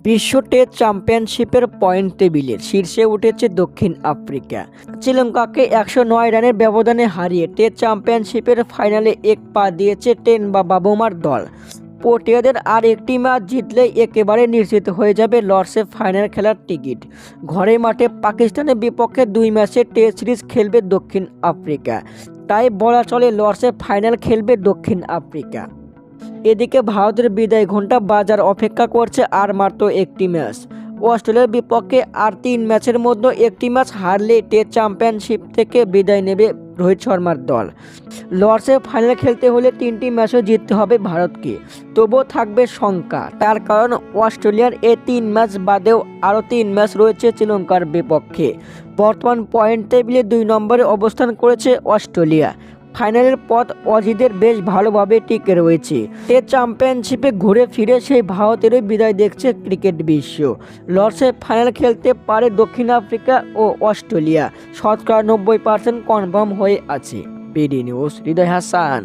বিশ্ব টেস্ট চ্যাম্পিয়নশিপের পয়েন্ট টেবিলের শীর্ষে উঠেছে দক্ষিণ আফ্রিকা। শ্রীলঙ্কাকে 109 রানের ব্যবধানে হারিয়ে টেস্ট চ্যাম্পিয়নশিপের ফাইনালে এক পা দিয়েছে বাবুমার দল। প্রোটিয়াদের আর একটি ম্যাচ জিতলেই একেবারে নিশ্চিত হয়ে যাবে লর্ডসে ফাইনাল খেলার টিকিট। ঘরের মাঠে পাকিস্তানের বিপক্ষে 2 ম্যাচের টেস্ট সিরিজ খেলবে দক্ষিণ আফ্রিকা, তাই বলা চলে লর্ডসে ফাইনাল খেলবে দক্ষিণ আফ্রিকা। এদিকে ভারতের বিদায় ঘণ্টা বাজার অপেক্ষা করছে আর মাত্র একটি ম্যাচ। অস্ট্রেলিয়ার বিপক্ষে আর 3 ম্যাচের মধ্যে একটি ম্যাচ হারলে টেস্ট চ্যাম্পিয়নশিপ থেকে বিদায় নেবে রোহিত শর্মার দল। লর্ডসে ফাইনাল খেলতে হলে 3টি ম্যাচও জিততে হবে ভারতকে। তবুও থাকবে শঙ্কা, তার কারণ অস্ট্রেলিয়ার এই 3 ম্যাচ বাদেও আরও 3 ম্যাচ রয়েছে শ্রীলঙ্কার বিপক্ষে। বর্তমান পয়েন্ট টেবিলে 2 নম্বরে অবস্থান করেছে অস্ট্রেলিয়া। ফাইনালের পথ অজিদের বেশ ভালোভাবে টিকে রয়েছে। টেস্ট চ্যাম্পিয়নশিপে ঘুরে ফিরে সেই ভারতেরই বিদায় দেখছে ক্রিকেট বিশ্ব। লর্ডসে ফাইনাল খেলতে পারে দক্ষিণ আফ্রিকা ও অস্ট্রেলিয়া, শতকরা 90% কনফার্ম হয়ে আছে। বিডি নিউজ, হৃদয় হাসান।